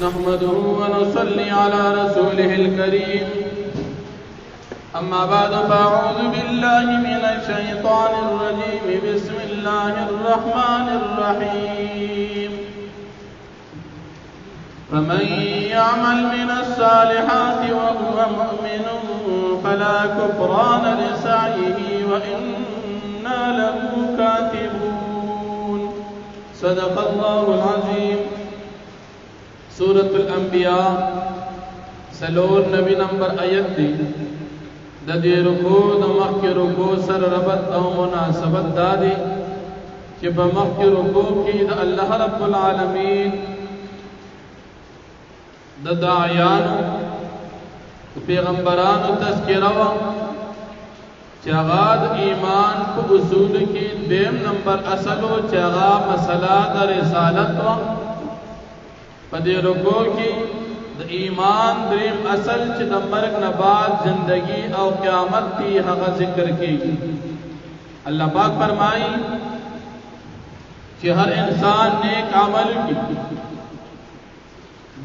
نحمده ونصلي على رسوله الكريم أما بعد فأعوذ بالله من الشيطان الرجيم بسم الله الرحمن الرحيم فمن يعمل من الصالحات وهو مؤمن فلا كفران لسعيه وإنا له كاتبون صدق الله العظيم سورة الأنبياء سلور نبی نمبر آیت دی ددی رکو دمخ کی رکو سر ربط او مناسبت دادی کہ بمخ کی رکو کی دا اللہ رب العالمین دا داعیانو پیغمبرانو تذکرہ چاغاد ایمان کو اصول کی دیم نمبر اصلو چاغا مسئلہ دا رسالت و پدی رکو کی دا ایمان دریم اصل چی دا مرگ نباد زندگی او قیامت تی حق ذکر کی اللہ پاک فرمائی چی ہر انسان نیک عمل کی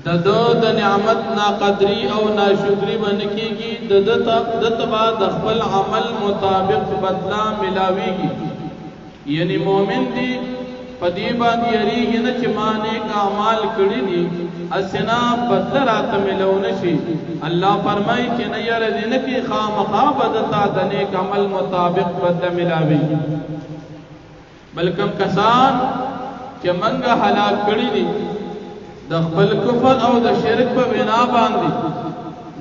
ددو دا نعمت نا قدری او نا شکری بنکی گی دتبا دخبل عمل مطابق بدلا ملاوی گی یعنی مومن دی پدیبا دیریگی نا چی مانے کا عمال کری دی اسنا بدل رات ملو نشی اللہ فرمائی کہ نیر دینکی خام خواب دتا دنیک عمل مطابق بدل ملاوی بلکم کسان کہ منگا حلاک کری دی دا خپل کفر او دا شرک پا بنا باندی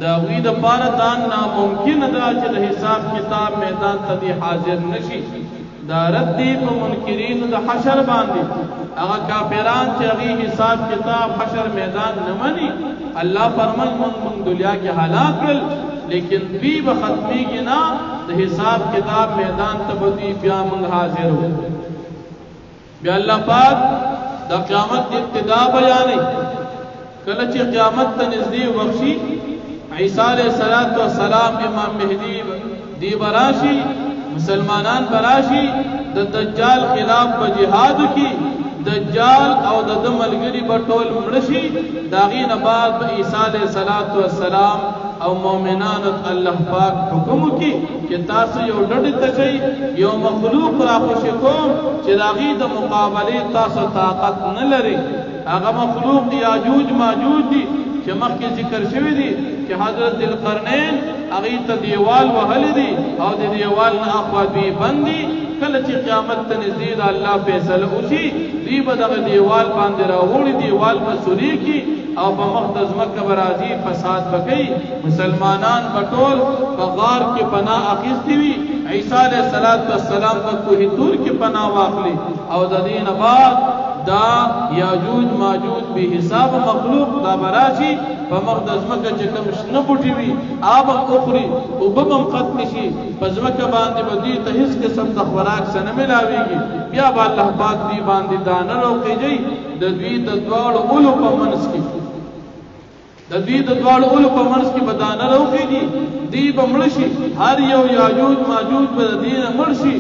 دا غید پاردان ناممکن دا چی دا حساب کتاب میدان تا دی حاضر نشی دا ردی پا منکرین دا حشر باندی اگا کافران چی اگی حساب کتاب حشر میدان نمانی اللہ فرمن من دنیا کی حلاکل لیکن بی بختمی کی نا دا حساب کتاب میدان تبدی بیا منگ حاضر ہو بیا اللہ پاک دا قیامت ابتدا بیانی کلچی قیامت تنزدی بخشی عیسیٰ علیہ السلام امام مہدی دی براشی مسلمانان براشی دا دجال خلاف بجہاد کی دجال او دا ملگری بطول مرشی داغین بعد با عیسیٰ علیہ السلام او مومنانت اللہ پاک حکم کی کہ تاسو یو ڈڑ تشئی یو مخلوق را خوشکوم چی داغی دا مقابلی تاسو طاقت نلری اگا مخلوق یاجوج ماجوج دی چی مخ کی ذکر شوی دی کہ حضرت القرنین اغیت دیوال وحل دی او دی دیوال نا اخوات بی بندی کلچی قیامت تنزید اللہ فیصل اوشی دی بدغ دیوال باندی راوڑی دیوال مسولی کی او بمخدز مکہ برازی فساد بکی مسلمانان بطول بغار کی پناہ اخیستی وی عیسیٰ علیہ السلام کا کوہی تور کی پناہ واقلی او دین بعد دا یاجوج ماجوج بی حساب مخلوق دا براشی بمخدز مکہ چکم شنبوٹی وی آب اخری او بمم ختم شی بزمکہ باندی بدی تحس قسم تخوراک سنملاوی گی بیا با اللہ پاک دی باندی دانا روکی جئی دوی ددوار اولو پا منس کی دوی ددوار اولو پا منس کی بدانا روکی جی دی بمرشی ہر یو یاجوج ماجوج بدین مرشی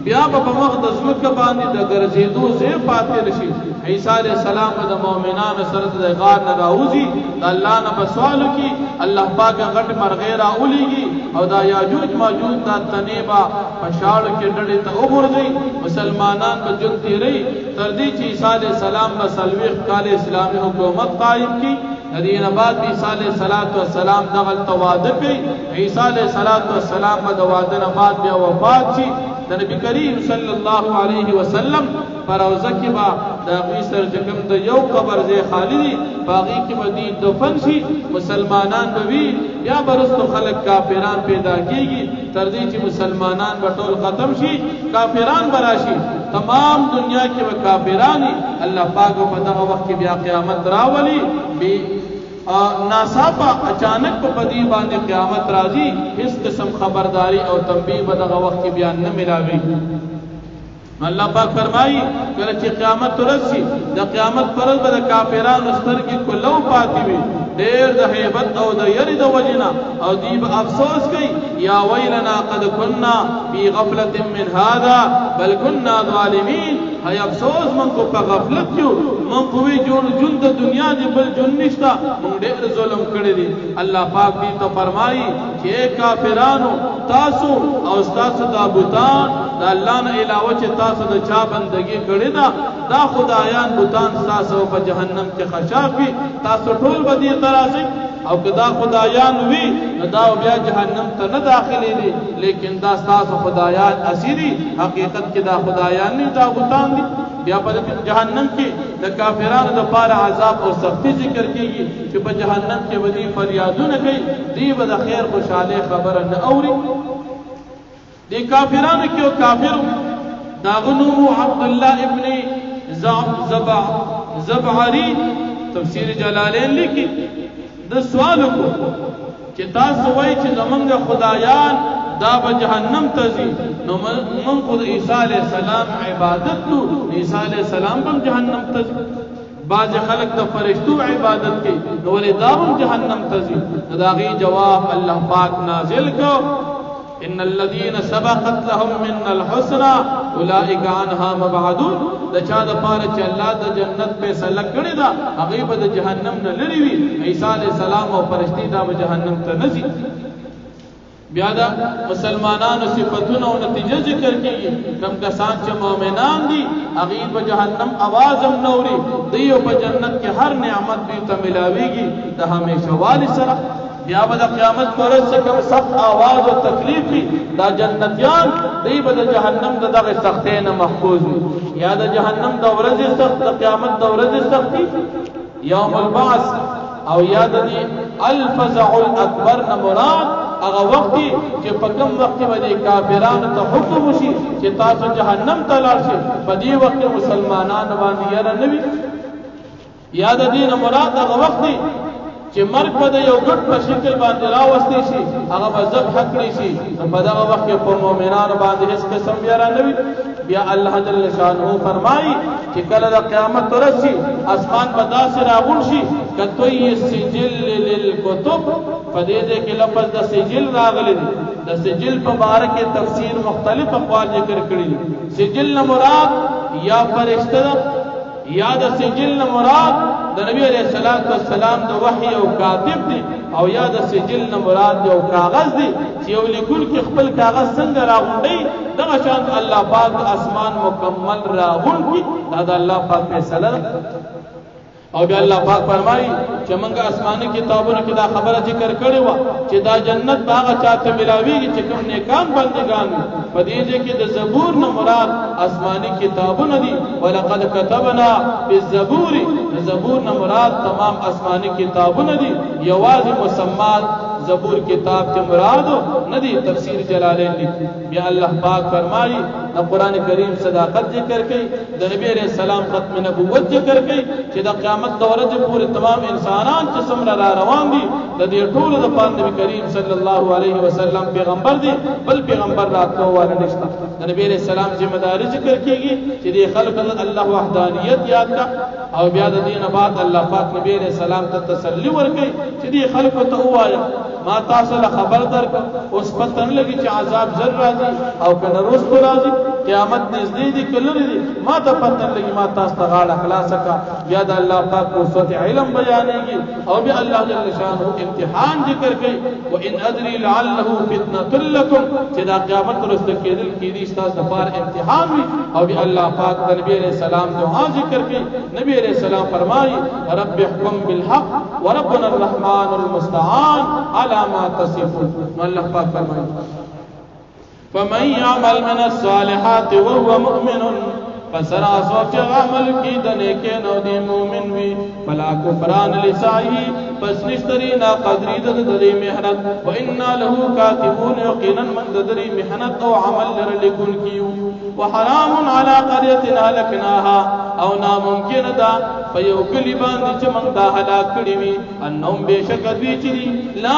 بیا با مقدس مکہ باندی دا گرزیدو زیب پاتی رشی عیسیٰ علیہ السلام دا مومنان سرد دا غار نراؤزی دا اللہ نا بسوالو کی اللہ پاک غٹ مرغیر آولی گی او دا یاجوج ماجوج دا تنیبا پشاڑ کے ڈڑی تا اغر گئی مسلمانان با جنتی رہی تردی چی عیسیٰ علیہ السلام با سلویخ کال اسلامی حکومت قائم کی ندین بعد بھی عیسیٰ علیہ السلام دغل توادر گئی عیسیٰ علیہ السلام با دوادن بعد بیا وفات چی نبی کریم صلی اللہ علیہ وسلم پر اوزکی با داغی سر جکم دا یو قبر زی خالدی باغی کی بدید دفن شی مسلمانان بوی یا برستو خلق کافران پیدا کی گی تردی چی مسلمانان بطول ختم شی کافران براشی تمام دنیا کی وہ کافرانی اللہ پاک و پدغ وقت کی بیا قیامت راولی بی ناساپا اچانک پا پدی باندی قیامت رازی اس قسم خبرداری او تنبیہ بدغ وقت کی بیان نہ ملاوی اللہ پاک فرمائی کہ قیامت رسی دا قیامت پرد بدا کافران استر کی کلو پاتی بھی ډېر د هیبت او د یری د وجنا او دی به افسوس کوي یا ویلنا قد كنا في غفلة من هذا بل كنا ظالمين هي افسوس من کو په غفلت کې من کو وی جوړ جون د دنیا دی بل جون نشتا موږ ډېر ظلم کړی دی الله پاک دې ته فرمایي چې کافرانو تاسو او تاسو د بوتان د الله نه علاوه چې تاسو د چا بندگی کړی دا خدایان بوتان تاسو په جهنم کې خشافي تاسو ټول به دې ترازی او کدا خدایان وی دا بیا جهنم ته نه داخلي دي لیکن دا تاسو خدایان اسيري حقیقت کې دا خدایان نه دا بوتان دي بیا په جهنم کې د کافرانو د پاره عذاب او سختی ذکر کیږي چې په جهنم کې ودی فریادونه کوي دی به د خیر خوشاله خبره نه اوري دی کافرانو کې او کافر داغنو عبد الله ابن زبعری تفسیر جلالین لیکي د سوال کو چې تاسو وایي چې زمونږ خدایان دا به جهنم ته ځي نو من خود عیسی علیہ السلام عبادت نو عیسی علیہ السلام هم جهنم ته ځي بعض خلق د فرشتو عبادت کوي نو ولې دا هم جهنم ته ځي دا غي جواب الله پاک نازل کو ان الذين سبقت لهم من الحسنى اولئك عنها مبعدون د چا د پاره چې الله د جنت فیصله کړی دا هغه به د جهنم نه لري وي عیسی علیہ السلام او فرشتي دا به جهنم ته نه ځي بیا دا مسلمانانو صفاتونه او نتیجه ذکر کیږي کوم کسان چې مؤمنان دي هغه په جهنم आवाज هم نوري دی په جنت کې هر نعمت دې ته ملاويږي د همیشه والی سره بیا به د قیامت پر ورځ کوم سخت आवाज او تکلیف وي دا جنتیان دی به د جهنم دغه سختۍ نه محفوظ وي یا د جهنم د ورځې سخت د قیامت د ورځې سختي یوم البعث او یاد دی الفزع الاکبر نه مراد هغه وخت چې په کوم وخت باندې کافرانو ته حکم وشي چې تاسو جهنم ته لاړ شئ په دې وخت مسلمانانو باندې یره نوي یاد دی نه مراد هغه وخت چې مرګ په یو ګډ په شکل باندې راوستي شي هغه به ذبح کړی شي په دغه وخت کې په مؤمنانو باندې هیڅ قسم یاره نه وي بیا الله جل شانه فرمایي چې کله د قیامت ورځ اسمان به داسې راغون شي کتوی سجل للکتب په دې کې لفظ د سجل راغلی دی د سجل په باره کې تفسیر مختلف اقوال ذکر کړي سجل مراد یا فرشتہ یا د سجل مراد د نبی علیہ الصلوۃ والسلام د وحی او کاتب دی او یا د سجل مراد یو کاغذ دی چې یو لیکل کې خپل کاغذ څنګه راغونډي دغه شان الله پاک اسمان مکمل راغون کی دا د الله پاک فیصله او بیا الله پاک فرمایي چې موږ آسماني کتابونو کې دا خبره ذکر کړې و چې دا جنت باغ چاته ملاويږي چې کوم نیکان بندگان په دې کې د زبور نه مراد آسماني کتابونه دي ولقد كتبنا بالزبور زبور نه مراد تمام آسماني کتابونه دي یوازې مسمات زبور کتاب ته مراد ندی تفسیر جلالین لیکي بیا الله پاک فرمایي د قران کریم صداقت ذکر کوي د نبی عليه السلام ختم نبوت ذکر کوي چې د قیامت دوره د پوره تمام انسانان چې څومره را روان دي د دې ټولو د پاره نبی کریم صلی الله علیه وسلم پیغمبر دی بل پیغمبر راتلو واره نشته د نبی عليه السلام ذمہ داری ذکر کیږي چې د خلق الله وحدانیت یاد کا او بیا د دین بعد الله پاک نبی عليه السلام ته تسلی ورکړي چې د خلق ته وایا ما تاسو له خبر درک اوس پته نه لګي چې عذاب زر راځي او کنه روز کو راځي قیامت نږدې دي کله دي ما ته پته نه لګي ما تاسو ته غاړه خلاص کا بیا د الله پاک کو صوت علم بیانېږي او بیا الله جل شانه امتحان ذکر کوي وان ادري لعله فتنه لكم چې دا قیامت ورسته کېدل کېدي تاسو لپاره امتحان وي او بیا الله پاک د نبی عليه السلام دعا ذکر کوي نبی عليه السلام فرمایي رب احكم بالحق وربنا الرحمن المستعان على ما تصفون الله پاک فرمایي فمن يعمل من الصالحات وهو مؤمن فسرا سوچ عمل کی دنے کے نو دی مومن وی فلا کفران لسعی پس نشتری نا قدری ددری محنت و انا له کاتبون یقینا من ددری محنت او عمل لرلکن کیو وحرام على قرية هلكناها او ناممکن دا فیو کلی باندې چې موږ دا هلاک کړی وي انهم بشک دوی چې لا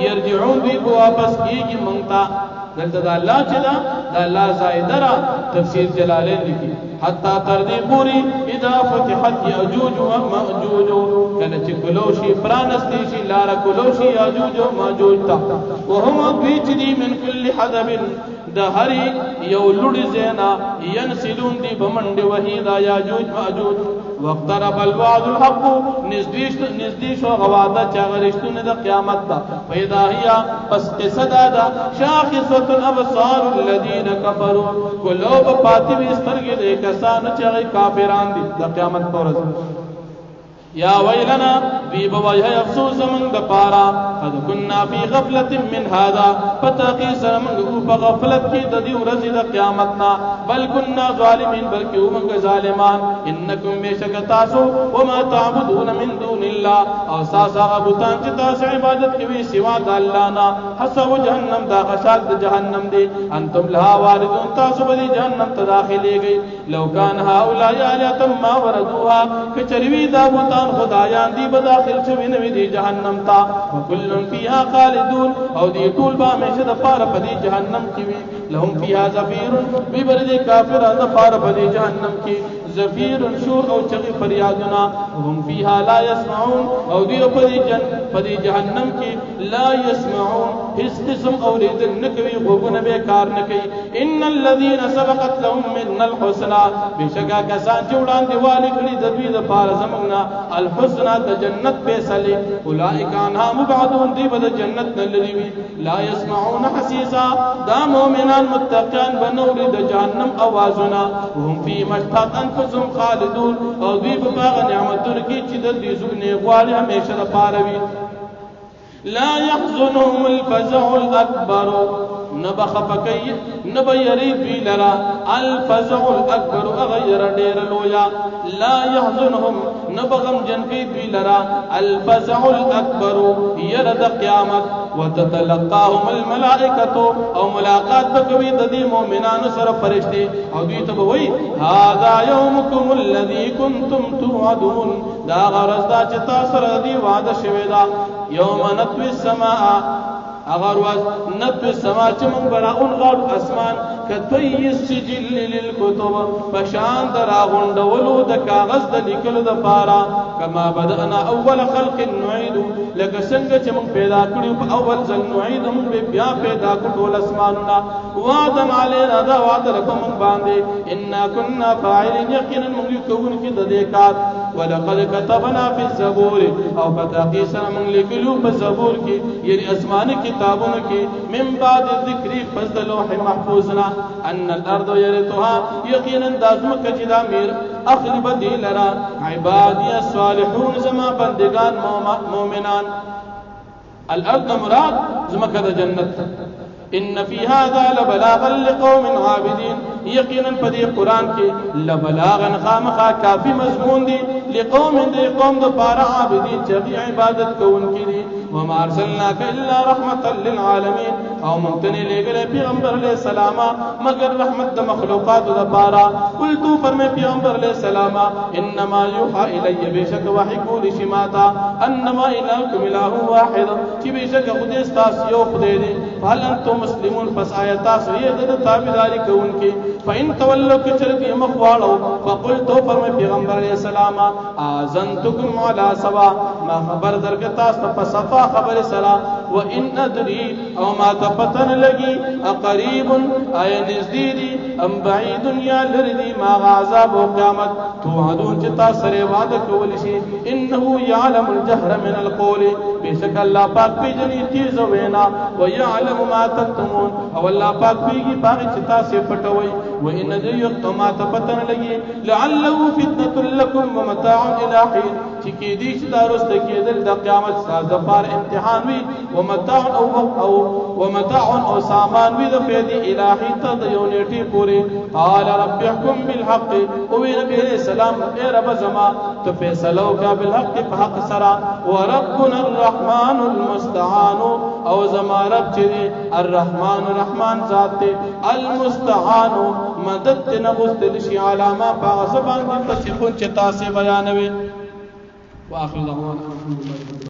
يرجعون دوی واپس کیږي موږ ته دلته الله چې دا الله زائدرا تفسیر جلالین لیکي حتی تردی پوری اذا فتحت یاجوج و ماجوج کله چې کلوشي پرانستی شي لار کلوشي یاجوج و ماجوج تا وهم بیچدی من كل حدب د هری یو لړ زینا ينسلون دی بمنډ وحیدا یاجوج ماجوج واقترب الوعد الحق نزدیش و غواده چاغرشتونه د قیامت تا پیدا هيا پس قصدا دا شاخصه الابصار الذين كفروا قلوب پاتې استرګې د کسان چې کافران دي د قیامت پر ورځ یا ویلنا بی بوایه افسوس من دپارا قد كنا فی غفلت من هذا فتاقی سرمنگو پا غفلت کی ددی ورزی دا قیامتنا بل كنا ظالمین بلکی امنگ ظالمان انکم بیشک تاسو وما تعبدون من دون اللہ او ساسا غبتان چی تاس عبادت کیوی سوا دا اللہنا حسو جہنم دا خشاک دا جہنم دی انتم لها واردون تاسو بدی جہنم تداخلی گئی لو کان هؤلاء آلیتم ما وردوها کچروی دا بوتان خدایان دی بداخل شوی نوی دی جہنم تا وکلن فیها خالدون او دی طول با ہمیشہ دفار پدی جہنم کی وی لهم فیها زفیر بی بردی کافر دفار پدی جہنم کی زفیر شور او چغی فریادنا وهم فیها لا يسمعون او دی پدی جہنم کی لا يسمعون اس قسم اوریدن نکوی غوگن بیکار نکی ان الذین سبقت لهم من الحسنى بشکا کسان چوڑان دیوالی کلی دبی دفار زمگنا الحسنى د جنت فیصله اولئک عنها مبعدون دی بد جنت نلریوی لا يسمعون حسیسا دا مؤمنان متقین بنور د جهنم اوازنا وهم فی مشتاق انفسهم خالدون او دی په نعمتونو کې چې د دې زونه غواړي همیشه د پاروي لا يحزنهم الفزع الاكبر نبخفکی نبیری دوی لرا الفزع الاکبر اغیر دیر لویا لا يحزنهم نبغم جنکی دوی لرا الفزع الاکبر یرد قیامت وتتلقاهم الملائکتو او ملاقات بکوی ددی مومنان سر فرشتی او دوی تبوی هذا یومکم الذی کنتم توعدون دا غرز دا چتا سر دی وعد شویدا یوم نطوی السماء اگر واز نطوی السماء چمن براؤن غار اسمان کتوی السجل للکتب پشان در آغنڈ ولو دا کاغذ دا لکل دا پارا کما بدأنا اول خلق نعیدو لکا سنگ چمن پیدا کریو پا اول زل نعید من بے بیا پیدا کٹول اسماننا وعدن علینا دا وعد رکو من باندے انا کننا فاعلین یقینا من یکون کی دا دیکات ولقد کتبنا فی الزبور او فتاقی سر من لکلو پا زبور کی یعنی اسمانی کتابوں کی من بعد ذکری فزد لوح محفوظنا ان الارض يرثها يقينا دازمك جدا مير اخل بدي لرا عبادي الصالحون زما بندگان مؤمنان الارض مراد زمك جنت ان في هذا لبلاغا لقوم عابدين یقینا پدی قرآن کی لبلاغا خامخا کافی مضمون دی لقوم دی قوم دو پارا عابدین چغی عبادت کون کی دی وما ارسلناک الا رحمتا للعالمین او ممتنی لے گلے پیغمبر علیہ السلام مگر رحمت دا مخلوقات دا پارا قلتو فرمے پیغمبر علیہ السلام انما یوحا الی بیشک وحی کولی شماتا انما الہکم الہ واحد چی بیشک خود استاس یو خدے دی فحل انتو مسلمون پس آیتا سوید دا تابداری کون کی فإن تولوا كچرتي مخوالو فقلتو فرمي پیغمبر علیہ السلام آذنتكم على سوا ما خبر درکتا فصفا خبر سرا وإن أدري او ما تپتن لگی اقریب آیا نزدیدی ام بعید یا لردی ما غازاب و قیامت توعدون چتا سر وعد کولشی انہو یعلم الجہر من القول بیشک اللہ پاک پی جنی تیز وینا ویعلم ما تکتمون او اللہ پاک پی گی پاک چتا سے پٹوئی وإن ذيقت ما تفتن لگی لعلو فتنة لكم ومتاع الى حين چکی دیش دارست کی دل دا قیامت سازفار امتحان وی ومتاع او سامان وی دا فیدی الى حين تضیونیٹی پوری قال رب احکم بالحق اوی نبی علیہ السلام اے رب زما تو فیصلو کا بالحق فحق سرا وربنا الرحمن المستعان او زما رب چی الرحمن الرحمن ذات المستعان مدد نغستل شی علامہ فاغسبان دی پسیخون چتا سے بیانوی وآخر دعوانا